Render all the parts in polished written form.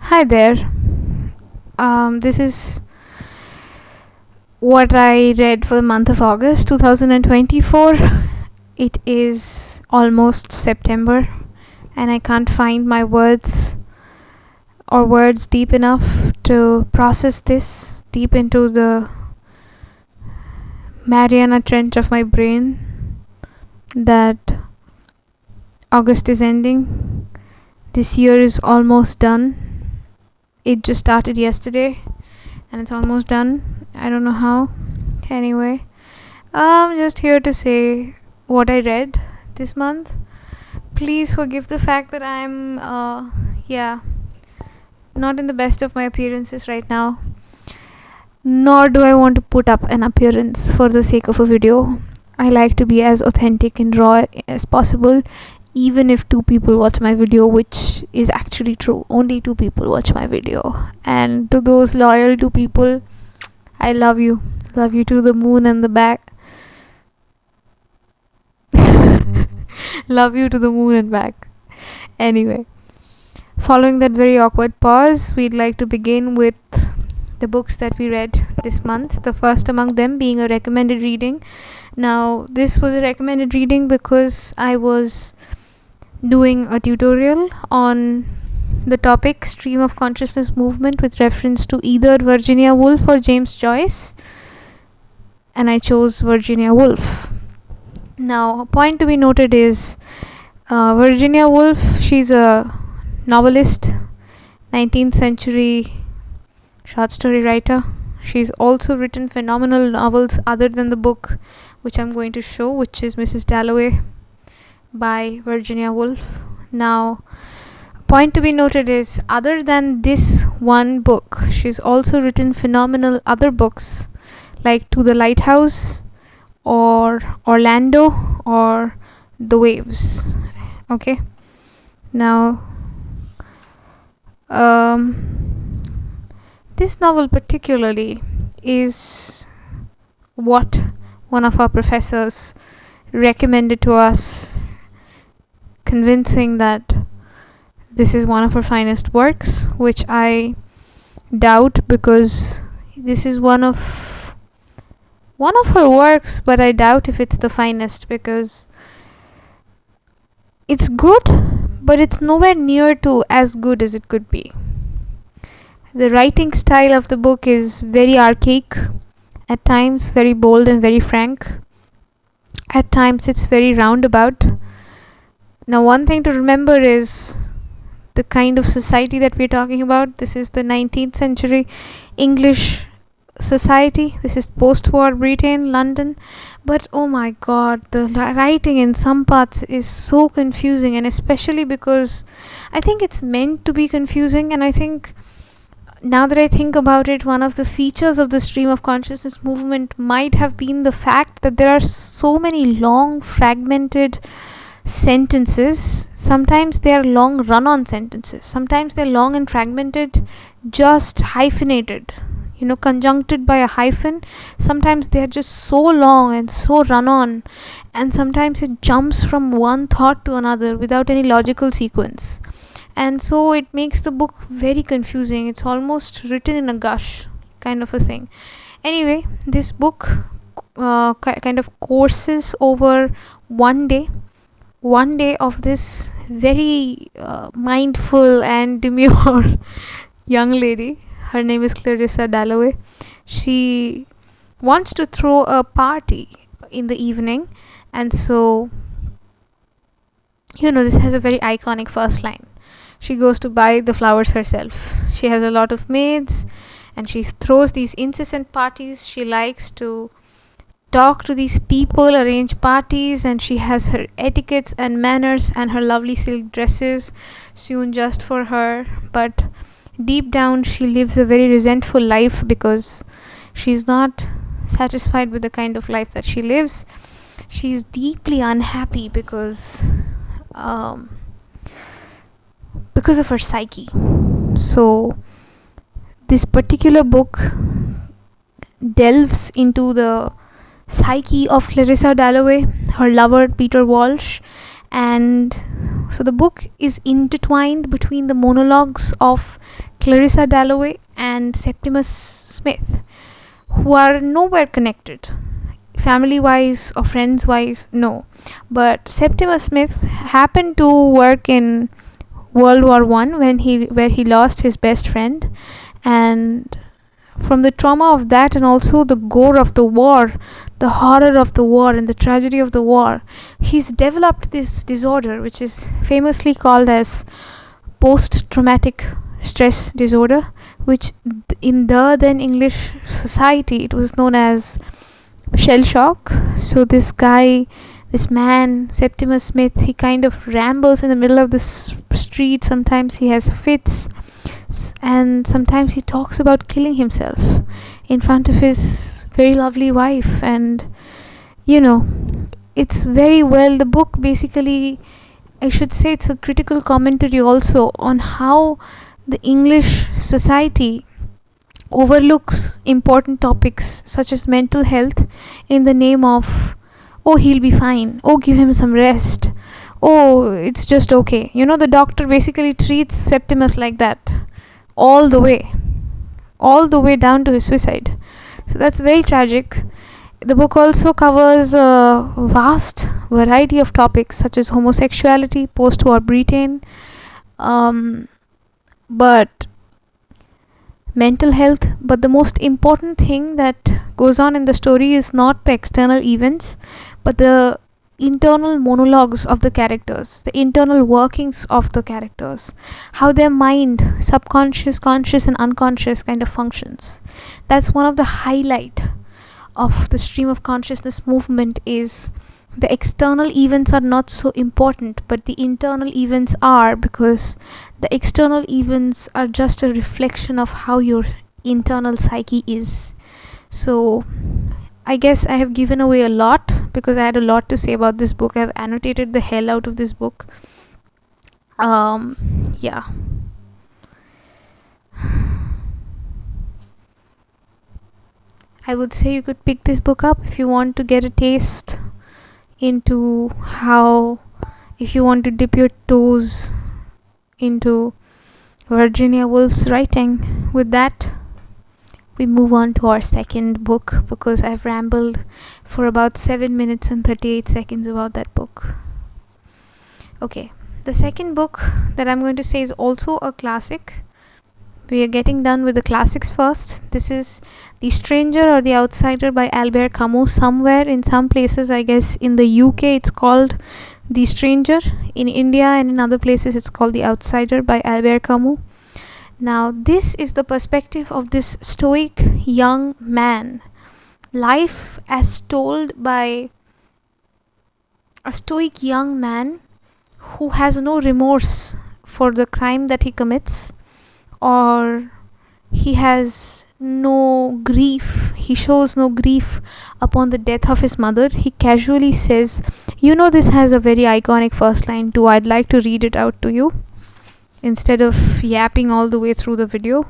Hi there. This is what I read for the month of August 2024. It is almost September, and I can't find my words or words deep enough to process this deep into the Mariana Trench of my brain that August is ending. This year is almost done. It just started yesterday and it's almost done. I don't know how. Anyway, I'm just here to say what I read this month. Please forgive the fact that I'm not in the best of my appearances right now. Nor do I want to put up an appearance for the sake of a video. I like to be as authentic and raw as possible, even if 2 people watch my video, which is actually true. Only 2 people watch my video. And to those loyal 2 people, I love you. Love you to the moon and the back. Love you to the moon and back. Anyway, following that very awkward pause, we'd like to begin with the books that we read this month. The first among them being a recommended reading. Now, this was a recommended reading because I was doing a tutorial on the topic stream of consciousness movement with reference to either Virginia Woolf or James Joyce, and I chose Virginia Woolf. Now, a point to be noted is Virginia Woolf, she's a novelist, 19th century short story writer. She's also written phenomenal novels other than the book which I'm going to show, which is Mrs. Dalloway by Virginia Woolf. Now, a point to be noted is other than this one book, she's also written phenomenal other books like To the Lighthouse or Orlando or The Waves. Okay. Now, this novel particularly is what one of our professors recommended to us, convincing that this is one of her finest works, which I doubt because this is one of her works, but I doubt if it's the finest because it's good, but it's nowhere near to as good as it could be. The writing style of the book is very archaic, at times very bold and very frank. At times it's very roundabout. Now, one thing to remember is the kind of society that we're talking about. This is the 19th century English society. This is post-war Britain, London. But oh my god, the writing in some parts is so confusing, and especially because I think it's meant to be confusing. And I think now that I think about it, one of the features of the stream of consciousness movement might have been the fact that there are so many long fragmented sentences. Sometimes they are long run-on sentences, sometimes they're long and fragmented, just hyphenated, conjuncted by a hyphen. Sometimes they are just so long and so run-on, and sometimes it jumps from one thought to another without any logical sequence. And so it makes the book very confusing. It's almost written in a gush kind of a thing. Anyway, this book kind of courses over one day of this very mindful and demure young lady. Her name is Clarissa Dalloway. She wants to throw a party in the evening, and so this has a very iconic first line. She goes to buy the flowers herself. She has a lot of maids, and she throws these incessant parties. She likes to talk to these people, arrange parties, and she has her etiquettes and manners and her lovely silk dresses sewn just for her. But deep down, she lives a very resentful life because she's not satisfied with the kind of life that she lives. She's deeply unhappy because of her psyche. So this particular book delves into the psyche of Clarissa Dalloway, her lover Peter Walsh, and So the book is intertwined between the monologues of Clarissa Dalloway and Septimus Smith, who are nowhere connected, family wise or friends wise, no. But Septimus Smith happened to work in World War One where he lost his best friend, and from the trauma of that and also the gore of the war, the horror of the war and the tragedy of the war, he's developed this disorder which is famously called as post-traumatic stress disorder, which in the then English society it was known as shell shock. So this man Septimus Smith, he kind of rambles in the middle of the street. Sometimes he has fits, and sometimes he talks about killing himself in front of his very lovely wife. And it's very well, the book basically, I should say, it's a critical commentary also on how the English society overlooks important topics such as mental health in the name of, oh, he'll be fine, oh, give him some rest, oh, it's just okay. The doctor basically treats Septimus like that all the way down to his suicide. So that's very tragic. The book also covers a vast variety of topics such as homosexuality, post-war Britain, but mental health. But the most important thing that goes on in the story is not the external events, but the internal monologues of the characters, the internal workings of the characters, how their mind, subconscious, conscious and unconscious, kind of functions. That's one of the highlight of the stream of consciousness movement, is the external events are not so important, but the internal events are, because the external events are just a reflection of how your internal psyche is. So I guess I have given away a lot because I had a lot to say about this book. I've annotated the hell out of this book. Yeah. I would say you could pick this book up if you want to get a taste into how, if you want to dip your toes into Virginia Woolf's writing. With that, we move on to our second book, because I've rambled for about 7 minutes and 38 seconds about that book. Okay, the second book that I'm going to say is also a classic. We are getting done with the classics first. This is The Stranger or The Outsider by Albert Camus. Somewhere in some places, I guess in the UK, it's called The Stranger. In India and in other places, it's called The Outsider by Albert Camus. Now, this is the perspective of this stoic young man. Life as told by a stoic young man who has no remorse for the crime that he commits, or he has no grief. He shows no grief upon the death of his mother. He casually says, this has a very iconic first line too. I'd like to read it out to you instead of yapping all the way through the video.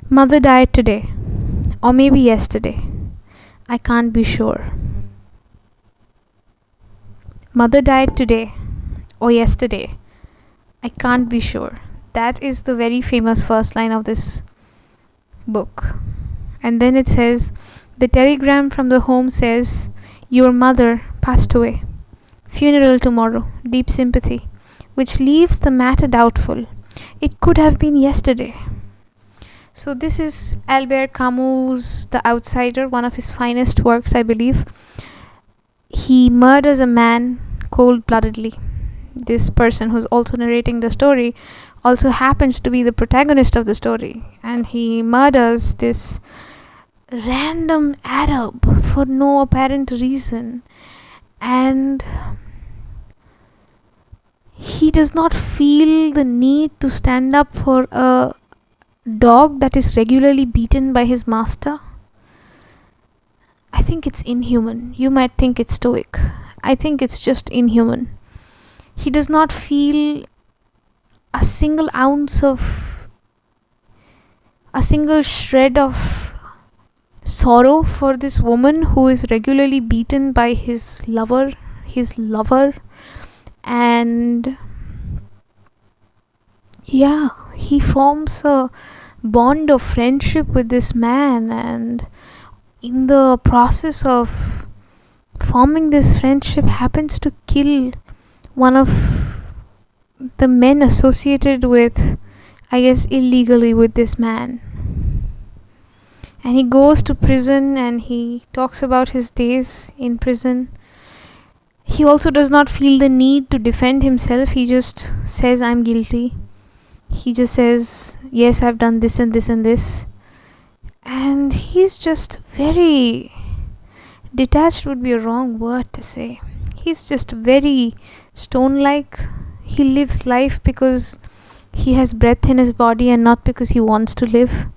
Mother died today, or maybe yesterday. I can't be sure. Mother died today, or yesterday. I can't be sure. That is the very famous first line of this book. And then it says, the telegram from the home says, your mother passed away. Funeral tomorrow. Deep sympathy. Which leaves the matter doubtful. It could have been yesterday. So this is Albert Camus' The Outsider, one of his finest works, I believe. He murders a man cold-bloodedly. This person who's also narrating the story also happens to be the protagonist of the story, and he murders this random Arab for no apparent reason, and he does not feel the need to stand up for a dog that is regularly beaten by his master. I think it's inhuman. You might think it's stoic. I think it's just inhuman. He does not feel a single ounce of, a single shred of sorrow for this woman who is regularly beaten by his lover, and yeah, he forms a bond of friendship with this man, and in the process of forming this friendship happens to kill one of the men associated with, I guess, illegally with this man. And he goes to prison and he talks about his days in prison. He also does not feel the need to defend himself. He just says, I'm guilty. He just says, yes, I've done this and this and this. And he's just very detached, would be a wrong word to say. He's just very stone-like. He lives life because he has breath in his body and not because he wants to live.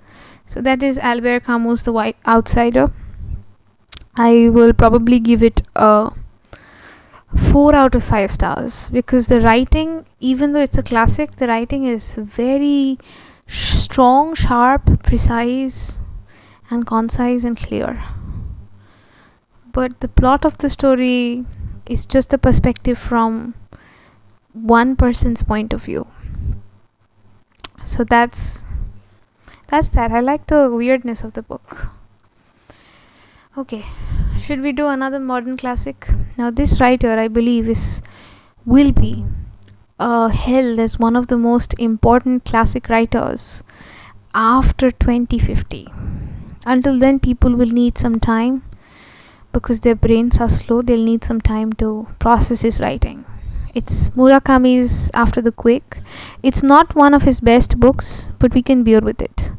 So that is Albert Camus, The White Outsider. I will probably give it a 4 out of 5 stars because the writing, even though it's a classic, the writing is very strong, sharp, precise, and concise and clear. But the plot of the story is just the perspective from one person's point of view. So that's that. I like the weirdness of the book. Okay, should we do another modern classic? Now this writer, I believe, will be held as one of the most important classic writers after 2050. Until then, people will need some time because their brains are slow. They'll need some time to process his writing. It's Murakami's After the Quake. It's not one of his best books, but we can bear with it.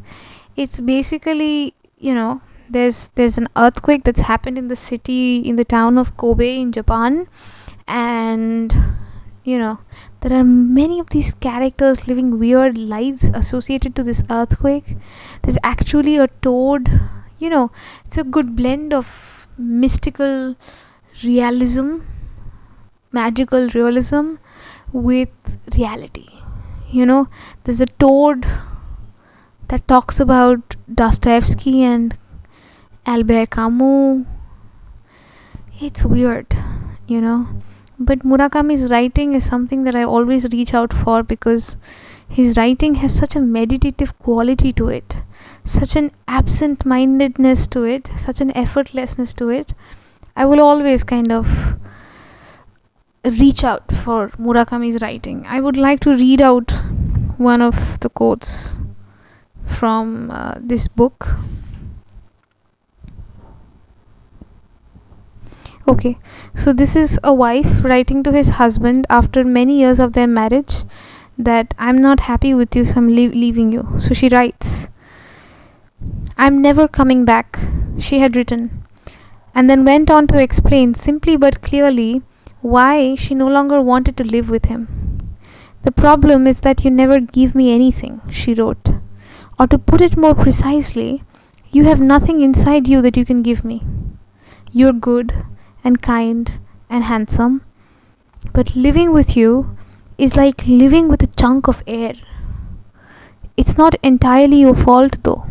It's basically, there's an earthquake that's happened in the town of Kobe in Japan, and there are many of these characters living weird lives associated to this earthquake. There's actually a toad. It's a good blend of mystical realism, magical realism with reality. There's a toad that talks about Dostoevsky and Albert Camus. It's weird, but Murakami's writing is something that I always reach out for because his writing has such a meditative quality to it, such an absent-mindedness to it, such an effortlessness to it. I will always kind of reach out for Murakami's writing. I would like to read out one of the quotes from this book. Okay, so this is a wife writing to his husband after many years of their marriage that I'm not happy with you, so I'm leaving you. So she writes, I'm never coming back, she had written, and then went on to explain simply but clearly why she no longer wanted to live with him. The problem is that you never give me anything, she wrote. Or to put it more precisely, you have nothing inside you that you can give me. You're good and kind and handsome, but living with you is like living with a chunk of air. It's not entirely your fault though.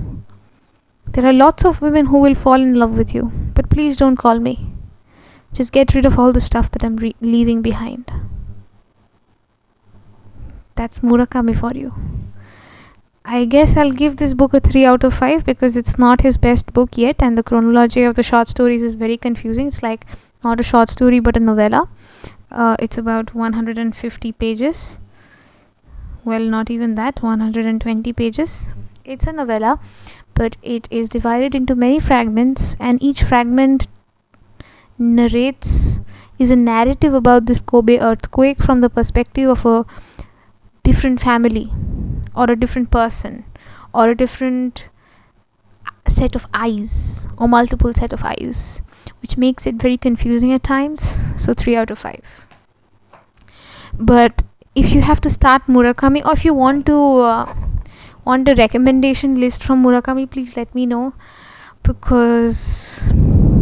There are lots of women who will fall in love with you, but please don't call me. Just get rid of all the stuff that I'm leaving behind. That's Murakami for you. I guess I'll give this book a 3 out of 5 because it's not his best book yet, and the chronology of the short stories is very confusing. It's like not a short story but a novella. It's about 150 pages. Well, not even that, 120 pages. It's a novella, but it is divided into many fragments, and each fragment is a narrative about this Kobe earthquake from the perspective of a different family, or a different person, or a different set of eyes, or multiple set of eyes, which makes it very confusing at times. So 3 out of 5. But if you have to start Murakami, or if you want a recommendation list from Murakami, please let me know, because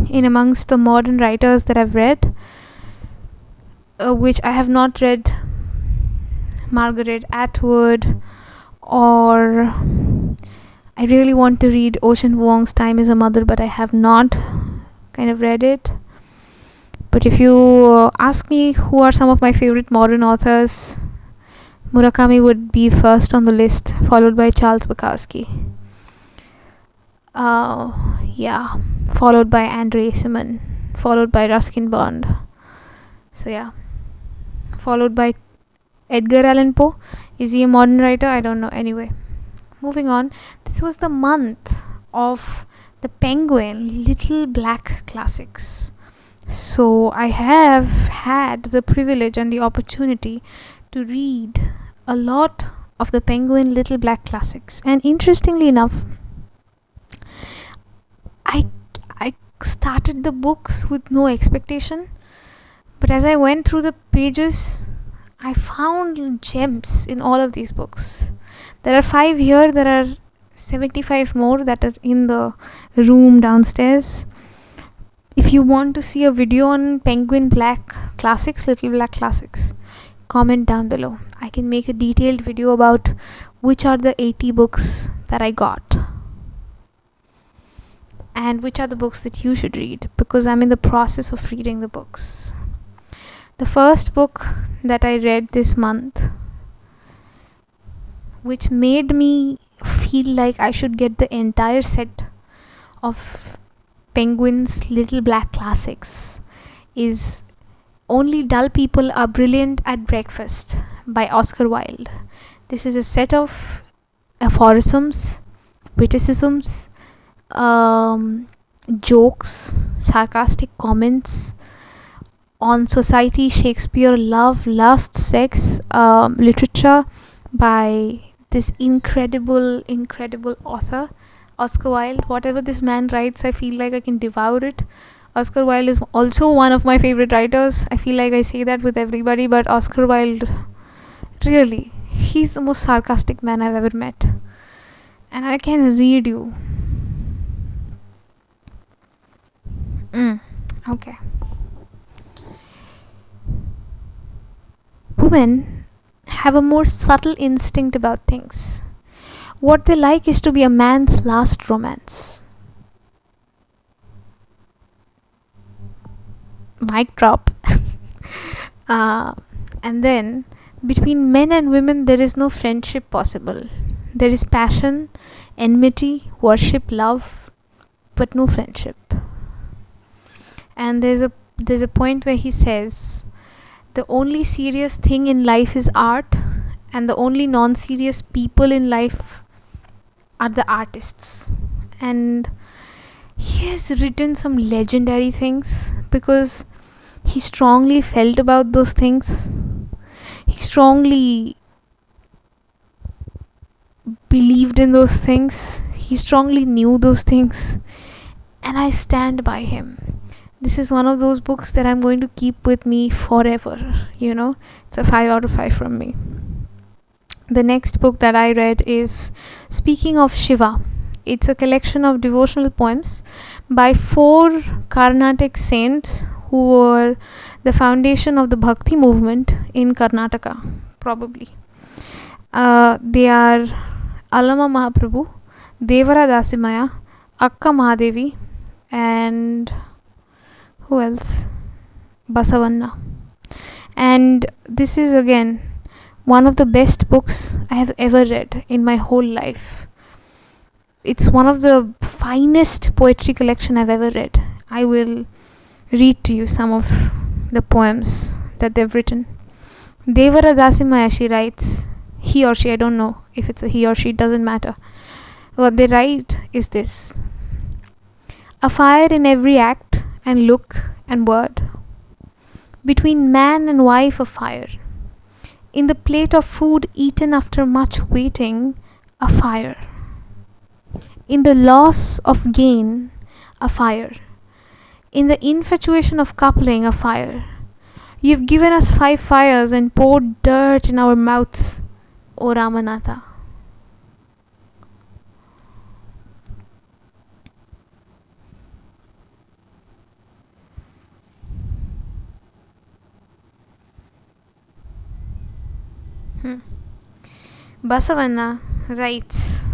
in amongst the modern writers that I've read, which I have not read Margaret Atwood or I really want to read Ocean Vuong's Time is a Mother, but I have not kind of read it. But if you ask me who are some of my favorite modern authors, Murakami would be first on the list, followed by Charles Bukowski. Yeah, followed by Andre Aciman, followed by Ruskin Bond. So yeah, followed by Edgar Allan Poe. Is he a modern writer? I don't know. Anyway, moving on. This was the month of the Penguin Little Black Classics. So I have had the privilege and the opportunity to read a lot of the Penguin Little Black Classics. And interestingly enough, I started the books with no expectation, but as I went through the pages, I found gems in all of these books. There are 5 here, there are 75 more that are in the room downstairs. If you want to see a video on Penguin Black Classics, Little Black Classics, comment down below. I can make a detailed video about which are the 80 books that I got and which are the books that you should read, because I'm in the process of reading the books. The first book that I read this month, which made me feel like I should get the entire set of Penguin's Little Black Classics, is Only Dull People Are Brilliant at Breakfast by Oscar Wilde. This is a set of aphorisms, witticisms, jokes, sarcastic comments on society, Shakespeare, love, lust, sex, literature by this incredible author, Oscar Wilde. Whatever this man writes, I feel like I can devour it. Oscar Wilde is also one of my favorite writers. I feel like I say that with everybody, but Oscar Wilde, really, he's the most sarcastic man I've ever met. And I can read you. Okay. Women have a more subtle instinct about things. What they like is to be a man's last romance. Mic drop. And then, between men and women, there is no friendship possible. There is passion, enmity, worship, love, but no friendship. And there's a point where he says, the only serious thing in life is art, and the only non-serious people in life are the artists. And he has written some legendary things because he strongly felt about those things. He strongly believed in those things. He strongly knew those things. And I stand by him. This is one of those books that I'm going to keep with me forever. It's a 5 out of 5 from me. The next book that I read is Speaking of Shiva. It's a collection of devotional poems by 4 Carnatic saints who were the foundation of the Bhakti movement in Karnataka, probably. They are Alama Mahaprabhu, Devara Dasimaya, Akka Mahadevi, and who else? Basavanna. And this is again one of the best books I have ever read in my whole life. It's one of the finest poetry collection I've ever read. I will read to you some of the poems that they've written. Devara Dasimaya, she writes, he or she, I don't know if it's a he or she, it doesn't matter. What they write is this: a fire in every act and look and word. Between man and wife a fire. In the plate of food eaten after much waiting, a fire. In the loss of gain, a fire. In the infatuation of coupling, a fire. You've given us 5 fires and poured dirt in our mouths, O Ramanatha. Basavanna writes,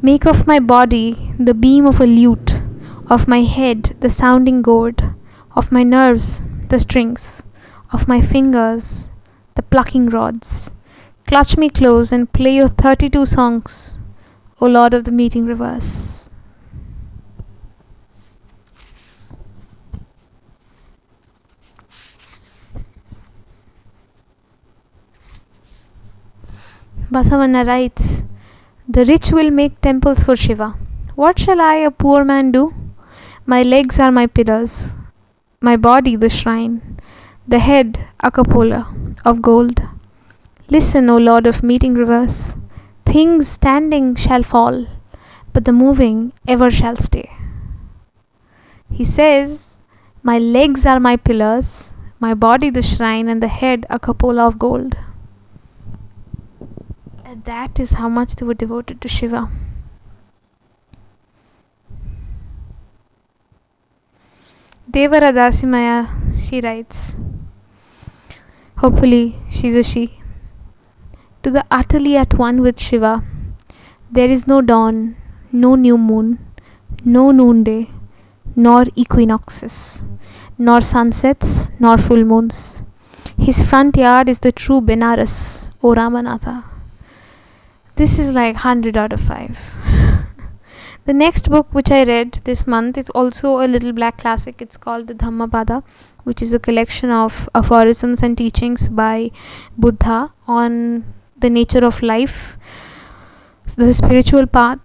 Make of my body the beam of a lute, of my head the sounding gourd, of my nerves the strings, of my fingers the plucking rods. Clutch me close and play your 32 songs, O Lord of the meeting rivers. Basavanna writes, the rich will make temples for Shiva. What shall I, a poor man, do? My legs are my pillars, my body the shrine, the head a cupola of gold. Listen, O Lord of meeting rivers, things standing shall fall, but the moving ever shall stay. He says, my legs are my pillars, my body the shrine, and the head a cupola of gold. And that is how much they were devoted to Shiva. Devara Dasimaya, she writes, hopefully she's a she. To the utterly at one with Shiva, there is no dawn, no new moon, no noonday, nor equinoxes, nor sunsets, nor full moons. His front yard is the true Benares, O Ramanatha. This is like 100 out of 5. The next book which I read this month is also a little black classic. It's called the Dhamnapada, which is a collection of aphorisms and teachings by Buddha on the nature of life, the spiritual path,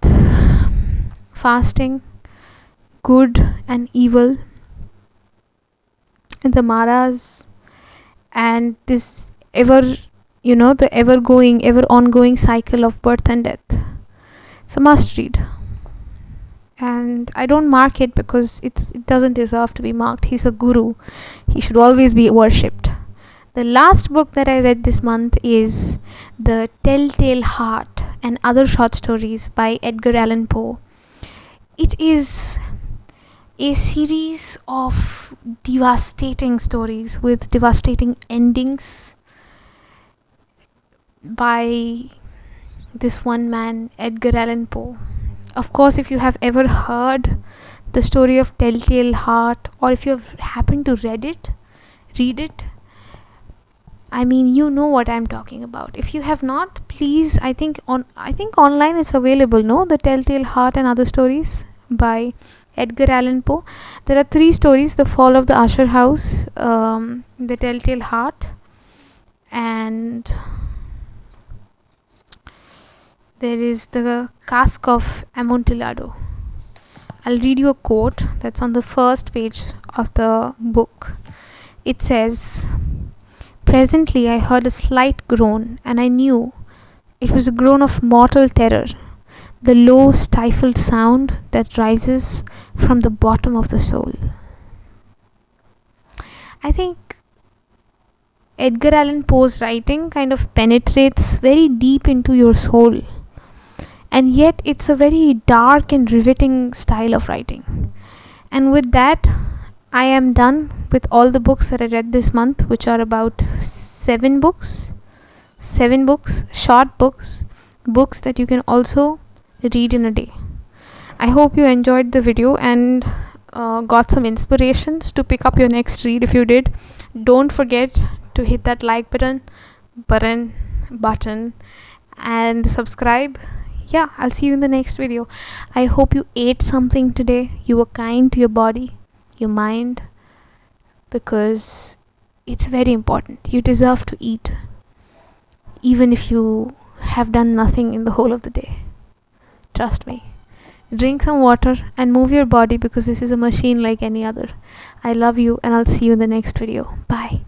fasting, good and evil, and the maras, and this the ever ongoing cycle of birth and death. It's a must read. And I don't mark it because it doesn't deserve to be marked. He's a guru. He should always be worshipped. The last book that I read this month is The Telltale Heart and Other Short Stories by Edgar Allan Poe. It is a series of devastating stories with devastating endings by this one man, Edgar Allan Poe. Of course, if you have ever heard the story of Telltale Heart, or if you have happened to read it, I mean, you know what I'm talking about. If you have not, please, I think online it's available, no? The Telltale Heart and Other Stories by Edgar Allan Poe. There are 3 stories: The Fall of the Usher House, The Telltale Heart, and there is The Cask of Amontillado. I'll read you a quote that's on the first page of the book. It says, presently I heard a slight groan, and I knew it was a groan of mortal terror, the low stifled sound that rises from the bottom of the soul. I think Edgar Allan Poe's writing kind of penetrates very deep into your soul, and yet it's a very dark and riveting style of writing. And with that, I am done with all the books that I read this month, which are about 7 books, short books that you can also read in a day. I hope you enjoyed the video and got some inspirations to pick up your next read. If you did, don't forget to hit that like button and subscribe. Yeah, I'll see you in the next video. I hope you ate something today. You were kind to your body, your mind, because it's very important. You deserve to eat, even if you have done nothing in the whole of the day. Trust me. Drink some water and move your body, because this is a machine like any other. I love you, and I'll see you in the next video. Bye.